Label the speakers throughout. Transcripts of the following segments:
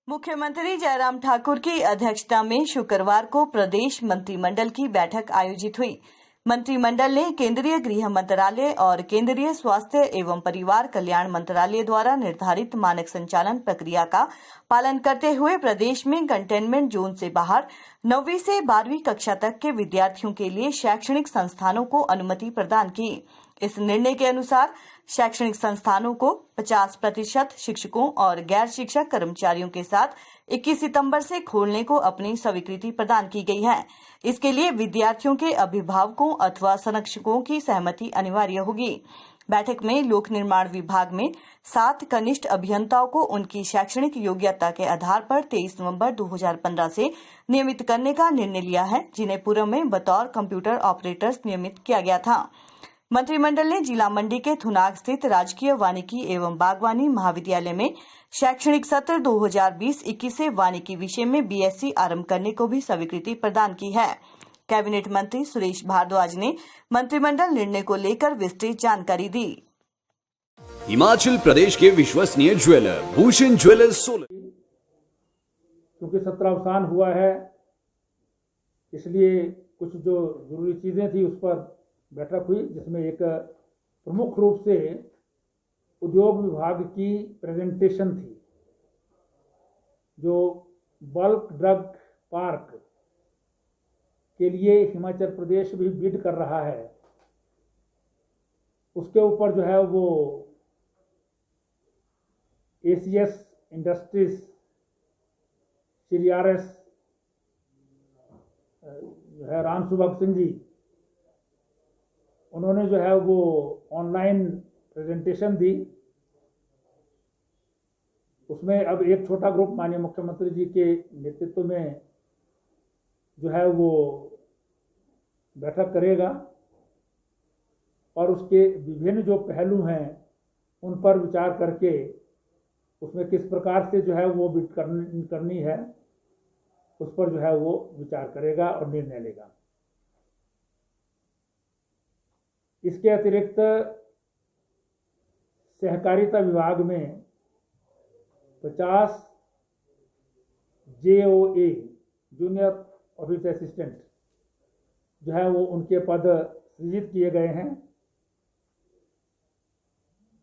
Speaker 1: मुख्यमंत्री जयराम ठाकुर की अध्यक्षता में शुक्रवार को प्रदेश मंत्रिमंडल की बैठक आयोजित हुई। मंत्रिमंडल ने केंद्रीय गृह मंत्रालय और केंद्रीय स्वास्थ्य एवं परिवार कल्याण मंत्रालय द्वारा निर्धारित मानक संचालन प्रक्रिया का पालन करते हुए प्रदेश में कंटेनमेंट जोन से बाहर 9वीं से 12वीं कक्षा तक के विद्यार्थियों के लिए शैक्षणिक संस्थानों को अनुमति प्रदान की। इस निर्णय के अनुसार शैक्षणिक संस्थानों को 50% शिक्षकों और गैर शिक्षक कर्मचारियों के साथ 21 सितंबर से खोलने को अपनी स्वीकृति प्रदान की गई है। इसके लिए विद्यार्थियों के अभिभावकों अथवा संरक्षकों की सहमति अनिवार्य होगी। बैठक में लोक निर्माण विभाग में 7 कनिष्ठ अभियंताओं को उनकी शैक्षणिक योग्यता के आधार पर 23 नवंबर 2015 से नियमित करने का निर्णय लिया है, जिन्हें पूर्व में बतौर कंप्यूटर ऑपरेटर्स नियमित किया गया था। मंत्रिमंडल ने जिला मंडी के थुनाग स्थित राजकीय वानिकी एवं बागवानी महाविद्यालय में शैक्षणिक सत्र 2020-21 से वानिकी विषय में बीएससी आरंभ करने को भी स्वीकृति प्रदान की है। कैबिनेट मंत्री सुरेश भारद्वाज ने मंत्रिमंडल निर्णय को लेकर विस्तृत जानकारी दी।
Speaker 2: हिमाचल प्रदेश के विश्वसनीय ज्वेलर भूषण ज्वेलर्स सोलन।
Speaker 3: क्योंकि सत्र अवसान हुआ है, इसलिए कुछ जो जरूरी चीजें थी उस पर बैठक हुई, जिसमें एक प्रमुख रूप से उद्योग विभाग की प्रेजेंटेशन थी। जो बल्क ड्रग पार्क के लिए हिमाचल प्रदेश भी बिड कर रहा है, उसके ऊपर जो है वो एसीएस इंडस्ट्रीज श्री आरएस जो है राम सुभग सिंह जी, उन्होंने जो है वो ऑनलाइन प्रेजेंटेशन दी। उसमें अब एक छोटा ग्रुप माननीय मुख्यमंत्री जी के नेतृत्व में जो है वो बैठक करेगा और उसके विभिन्न जो पहलू हैं उन पर विचार करके उसमें किस प्रकार से जो है वो बिड करनी है उस पर जो है वो विचार करेगा और निर्णय लेगा। इसके अतिरिक्त सहकारिता विभाग में 50 JOA जूनियर ऑफिस असिस्टेंट जो है वो उनके पद सृजित किए गए हैं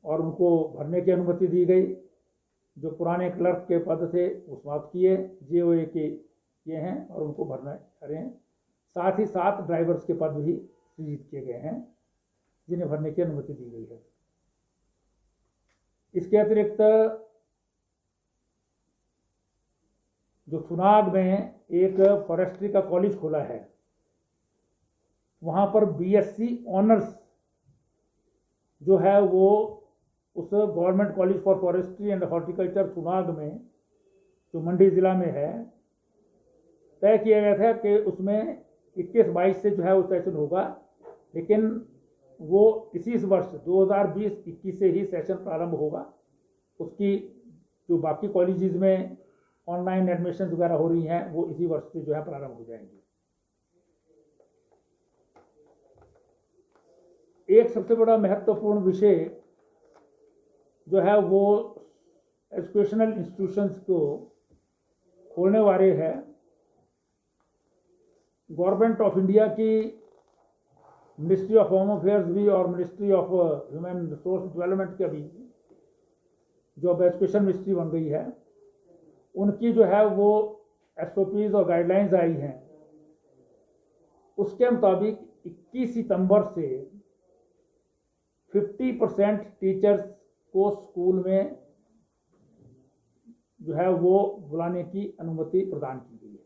Speaker 3: और उनको भरने की अनुमति दी गई। जो पुराने क्लर्क के पद थे वो समाप्त किए, JOA के ये हैं और उनको भरना करें। साथ ही 7 ड्राइवर्स के पद भी सृजित किए गए हैं, जिन्हें भरने की अनुमति दी गई है। इसके अतिरिक्त जो थुनाग में एक फॉरेस्ट्री का कॉलेज खुला है, वहां पर BSc ऑनर्स जो है वो उस government college for forestry and horticulture Thunag में जो मंडी जिला में है, तय किया गया था कि उसमें 21-22 से जो है वो सेशन होगा, लेकिन वो इसी वर्ष 2020-21 से ही सेशन प्रारंभ होगा। उसकी जो बाकी कॉलेजेस में ऑनलाइन एडमिशन वगैरह हो रही हैं वो इसी वर्ष से जो है प्रारंभ हो जाएंगी। एक सबसे बड़ा महत्वपूर्ण विषय जो है वो एजुकेशनल इंस्टीट्यूशंस को खोलने वाले है। गवर्नमेंट ऑफ इंडिया की मिनिस्ट्री ऑफ होम अफेयर्स भी और ministry of human resource development का भी जो अब एजुकेशन मिनिस्ट्री बन गई है, उनकी जो है वो SOPs और गाइडलाइंस आई हैं। उसके मुताबिक 21 सितंबर से 50% टीचर्स को स्कूल में जो है वो बुलाने की अनुमति प्रदान की गई है।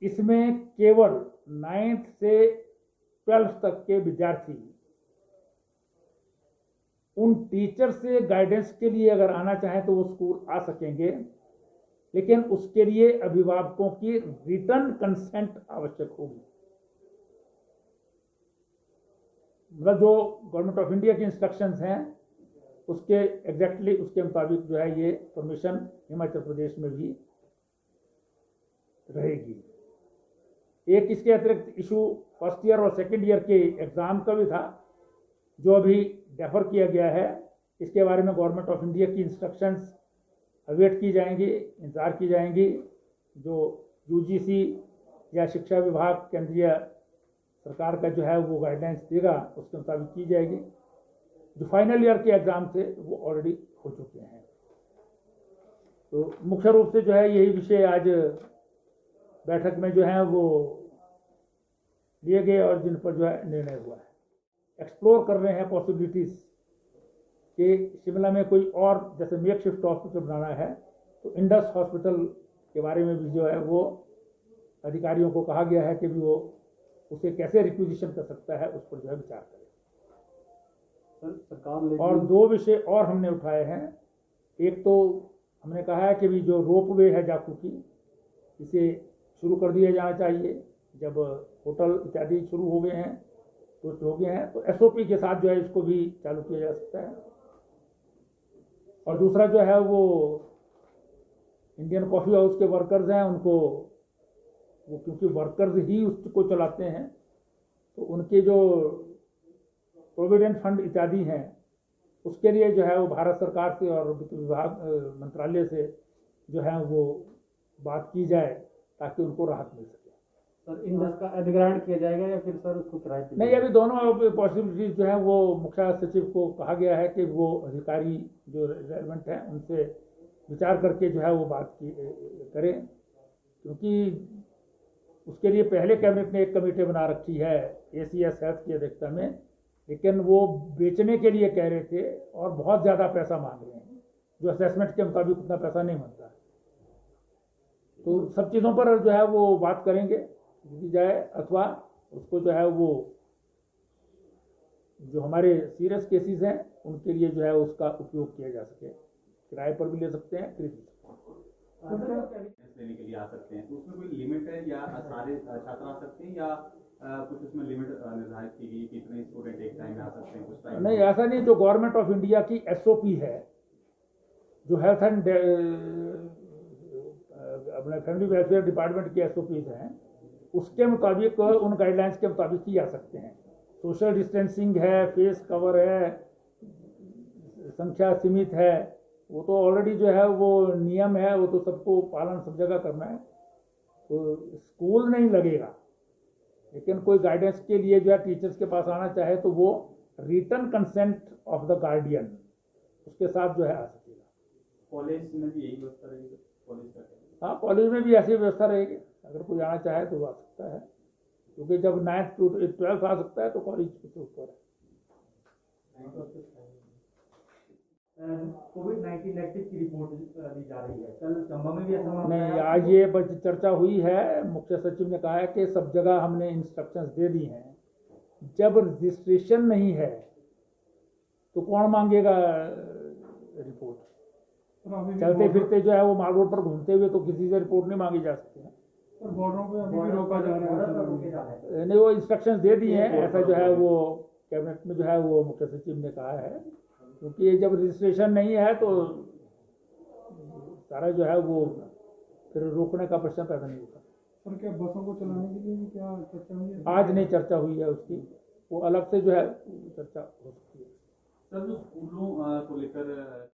Speaker 3: इसमें केवल 9th से 12th तक के विद्यार्थी उन टीचर से गाइडेंस के लिए अगर आना चाहें तो वो स्कूल आ सकेंगे, लेकिन उसके लिए अभिभावकों की रिटर्न कंसेंट आवश्यक होगी। मतलब जो गवर्नमेंट ऑफ इंडिया की इंस्ट्रक्शंस हैं उसके एग्जैक्टली उसके मुताबिक जो है ये परमिशन हिमाचल प्रदेश में भी रहेगी। एक इसके अतिरिक्त इशू फर्स्ट ईयर और सेकेंड ईयर के एग्जाम का भी था, जो अभी डेफर किया गया है। इसके बारे में गवर्नमेंट ऑफ इंडिया की इंस्ट्रक्शंस अवेट की जाएंगी, इंतज़ार की जाएंगी। जो यूजीसी या शिक्षा विभाग केंद्रीय सरकार का जो है वो गाइडलाइंस देगा, उसके मुताबिक की जाएगी। जो फाइनल ईयर के एग्ज़ाम थे वो ऑलरेडी हो चुके हैं। तो मुख्य रूप से जो है यही विषय आज बैठक में जो है वो लिए गए और जिन पर जो है निर्णय हुआ है। एक्सप्लोर कर रहे हैं पॉसिबिलिटीज़ कि शिमला में कोई और जैसे मेक शिफ्ट हॉस्पिटल बनाना है, तो इंडस हॉस्पिटल के बारे में भी जो है वो अधिकारियों को कहा गया है कि भी वो उसे कैसे रिक्विजिशन कर सकता है, उस पर जो है विचार करें।
Speaker 4: सरकार
Speaker 3: और दो विषय और हमने उठाए हैं। एक तो हमने कहा है कि भी जो रोपवे है जाखू की, इसे शुरू कर दिया जाना चाहिए। जब होटल इत्यादि शुरू हो गए हैं तो एसओपी के साथ जो है इसको भी चालू किया जा सकता है। और दूसरा जो है वो इंडियन कॉफ़ी हाउस के वर्कर्स हैं, उनको वो क्योंकि वर्कर्स ही उसको चलाते हैं, तो उनके जो प्रोविडेंट फंड इत्यादि हैं उसके लिए जो है वो भारत सरकार से और वित्त विभाग मंत्रालय से जो है वो बात की जाए ताकि उनको राहत मिल सके।
Speaker 4: सर इंडस का अधिग्रहण किया जाएगा या फिर सर उसको किराए पे?
Speaker 3: नहीं, अभी दोनों पॉसिबिलिटीज जो है वो मुख्य सचिव को कहा गया है कि वो अधिकारी जो रेलेवेंट हैं उनसे विचार करके जो है वो बात करें, क्योंकि उसके लिए पहले कैबिनेट ने एक कमेटी बना रखी है एसीएस हेल्थ की अध्यक्षता में, लेकिन वो बेचने के लिए कह रहे थे और बहुत ज़्यादा पैसा मांग रहे हैं, जो असेसमेंट के मुताबिक उतना पैसा नहीं बनता। तो सब चीज़ों पर जो है वो बात करेंगे की जाए, अथवा उसको जो है वो जो हमारे सीरियस केसेस हैं उनके लिए जो है उसका उपयोग किया जा सके। किराए पर भी ले सकते हैं, खरीद भी सकते हैं।
Speaker 5: लेने के लिए आ सकते हैं, तो उसमें कोई लिमिट है या सारे छात्र आ सकते हैं या कुछ उसमें लिमिट निर्धारित की गई कि इतने स्टूडेंट एक टाइम में आ सकते हैं, कुछ टाइम?
Speaker 3: नहीं, ऐसा नहीं। जो गवर्नमेंट ऑफ इंडिया की एसओपी है, जो हेल्थ एंड अपने फैमिली वेलफेयर डिपार्टमेंट की एसओपीज हैं, उसके मुताबिक उन गाइडलाइंस के मुताबिक ही आ सकते हैं। सोशल डिस्टेंसिंग है, फेस कवर है, संख्या सीमित है, वो तो ऑलरेडी जो है वो नियम है, वो तो सबको पालन सब जगह करना है। तो स्कूल नहीं लगेगा, लेकिन कोई गाइडेंस के लिए जो है टीचर्स के पास आना चाहे तो वो written consent of the guardian उसके साथ जो है आ सकेगा।
Speaker 5: कॉलेज में भी यही व्यवस्था रहेगी? कॉलेज का?
Speaker 3: हाँ, कॉलेज में भी ऐसी व्यवस्था रहेगी। अगर कोई आना चाहे तो आ सकता है, क्योंकि जब 9th to 12th आ सकता है तो कॉलेज के ऊपर है।
Speaker 4: कोविड-19 नेगेटिव की रिपोर्ट दी जा रही है, कल चंबा में भी ऐसा मामला
Speaker 3: नहीं,
Speaker 4: आया?
Speaker 3: आज ये चर्चा हुई है। मुख्य सचिव ने कहा है कि सब जगह हमने इंस्ट्रक्शंस दे दी हैं। जब रजिस्ट्रेशन नहीं है तो कौन मांगेगा रिपोर्ट? चलते फिरते जो है वो माल रोड पर घूमते हुए तो किसी से रिपोर्ट नहीं मांगी जा सकती है।
Speaker 4: बॉर्डरों पे अभी भी रोका जा रहा है।
Speaker 3: नहीं, वो इंस्ट्रक्शंस दे दी हैं, ऐसा जो है वो कैबिनेट में जो है वो मुख्य सचिव ने कहा है, क्योंकि जब रजिस्ट्रेशन नहीं है तो सारा जो है वो फिर रोकने का प्रश्न पैदा नहीं होता।
Speaker 4: सर क्या बसों को चलाने के लिए भी क्या चर्चा हुई है?
Speaker 3: आज नहीं चर्चा हुई है उसकी, वो अलग से जो है चर्चा हो सकती है।
Speaker 5: सर जो स्कूलों को लेकर